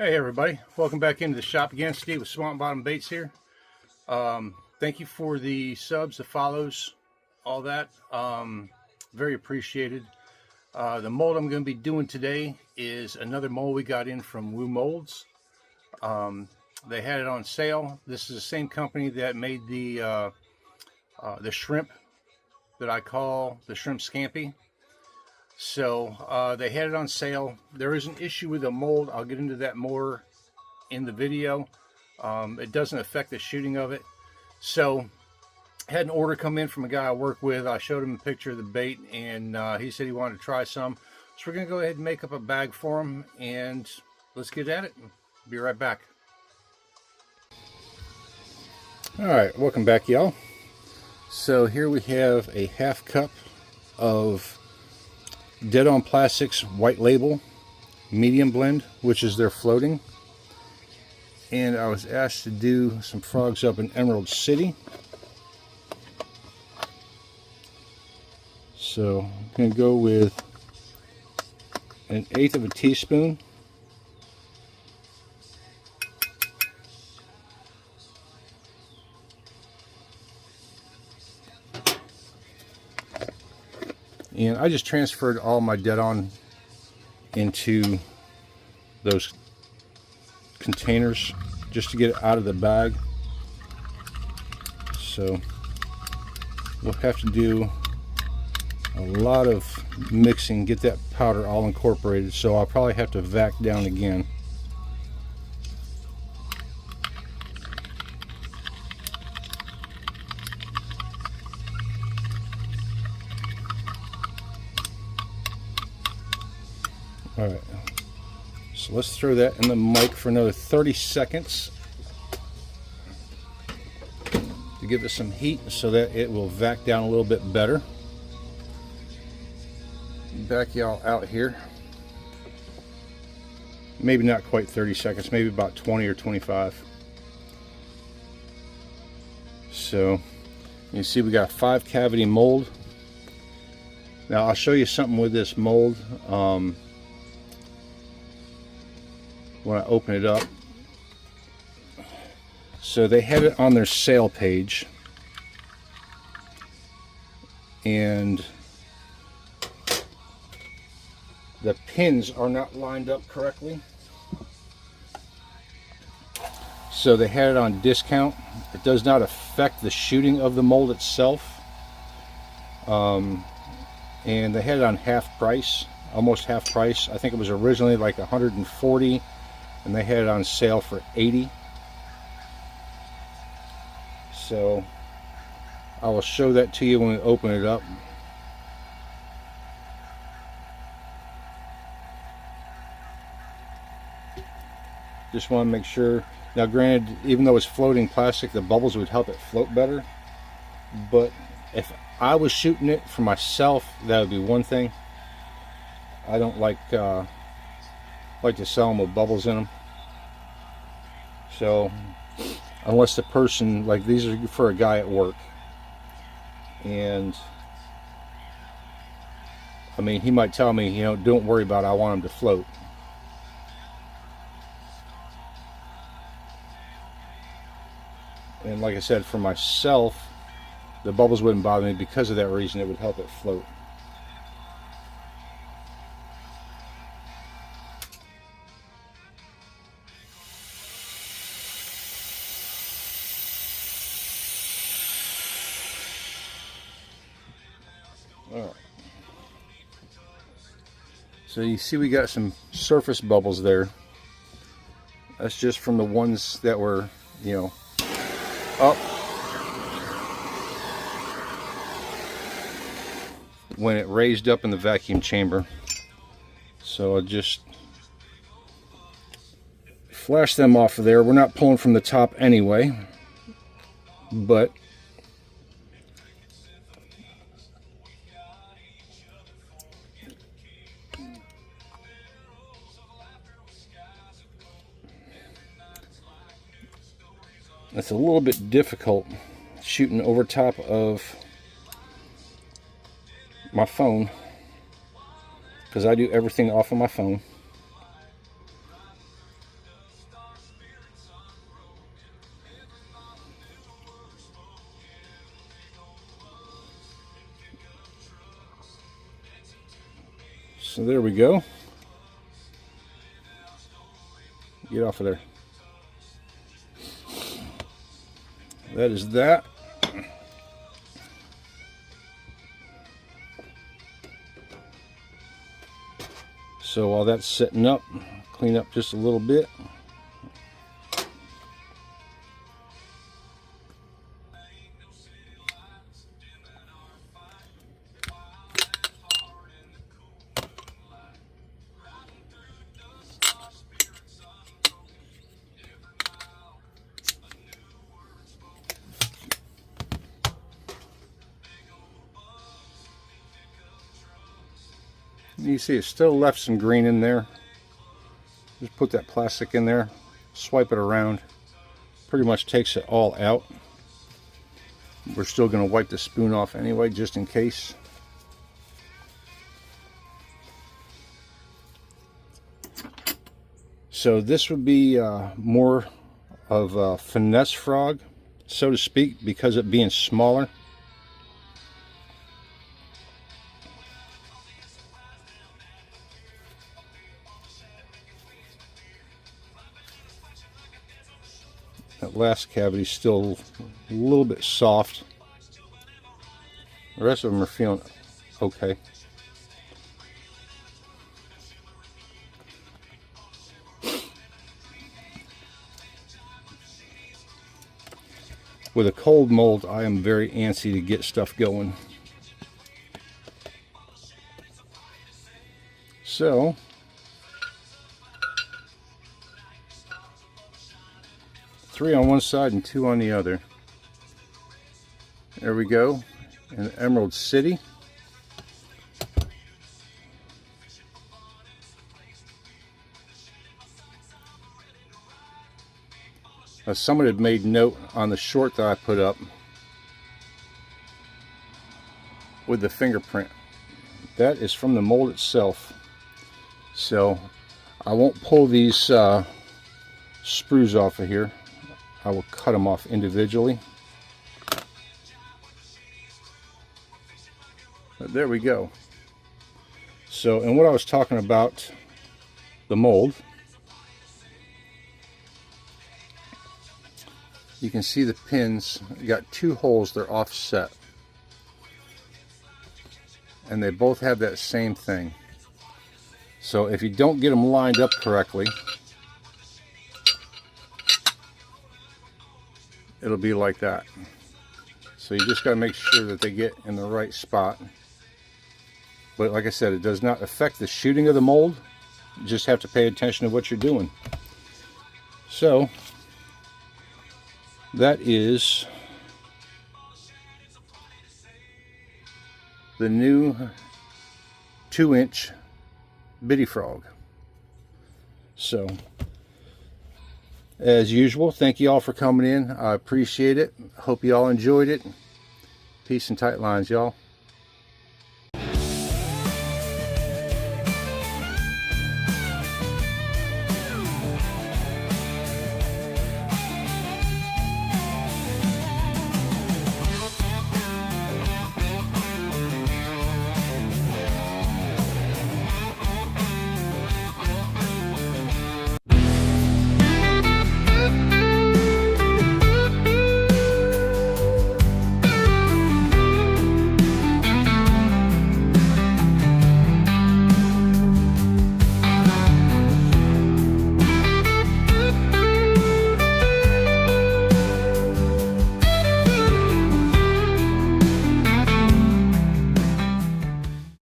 Hey everybody, welcome back into the shop again. Steve with Swamp Bottom Baits here. Thank you for the subs, the follows, all that. Very appreciated. The mold I'm going to be doing today is another mold we got in from Woo Molds. They had it on sale. This is the same company that made the shrimp that I call the shrimp scampi. So they had it on sale. There is an issue with the mold. I'll get into that more in the video. It doesn't affect the shooting of it. So I had an order come in from a guy I work with. I showed him a picture of the bait, and he said he wanted to try some. So we're going to go ahead and make up a bag for him, and let's get at it. Be right back. All right, welcome back, y'all. So here we have a half cup of Dead On Plastics White Label medium blend, which is their floating. And I was asked to do some frogs up in Emerald City. So I'm going to go with 1/8 of a teaspoon. And I just transferred all my Dead On into those containers just to get it out of the bag. So we'll have to do a lot of mixing, get that powder all incorporated. So I'll probably have to vac down again. Alright, so let's throw that in the mic for another 30 seconds to give it some heat so that it will vac down a little bit better. Back y'all out here. Maybe not quite 30 seconds, maybe about 20 or 25. So you see we got 5 cavity mold. Now I'll show you something with this mold. When I open it up. So they had it on their sale page, and the pins are not lined up correctly. So they had it on discount. It does not affect the shooting of the mold itself. And they had it on half price, almost half price. I think it was originally like 140, and they had it on sale for 80. So I will show that to you when we open it up. Just want to make sure. Now granted, even though it's floating plastic, the bubbles would help it float better. But if I was shooting it for myself, that would be one thing. I don't like to sell them with bubbles in them. So unless the person, like these are for a guy at work, and I mean he might tell me, you know, don't worry about it, I want them to float. And like I said, for myself, the bubbles wouldn't bother me because of that reason. It would help it float. Alright. So you see we got some surface bubbles there. That's just from the ones that were, you know, up when it raised up in the vacuum chamber. So I'll just flash them off of there. We're not pulling from the top anyway, but it's a little bit difficult shooting over top of my phone because I do everything off of my phone. So there we go. Get off of there. That is that. So while that's setting up, clean up just a little bit. You see it still left some green in there. Just put that plastic in there, swipe it around. Pretty much takes it all out. We're still going to wipe the spoon off anyway, just in case. So this would be more of a finesse frog, so to speak, because it being smaller. That last cavity is still a little bit soft. The rest of them are feeling okay. With a cold mold, I am very antsy to get stuff going. So, three on one side and two on the other. There we go. In Emerald City. Someone had made note on the short that I put up with the fingerprint. That is from the mold itself. So I won't pull these sprues off of here. I will cut them off individually. But there we go. So, and what I was talking about, the mold, you can see the pins. You got two holes, they're offset. And they both have that same thing. So if you don't get them lined up correctly, it'll be like that. So you just got to make sure that they get in the right spot. But like I said, it does not affect the shooting of the mold. You just have to pay attention to what you're doing. So that is the new 2-inch bitty frog. So as usual, thank you all for coming in. I appreciate it. Hope you all enjoyed it. Peace and tight lines, y'all.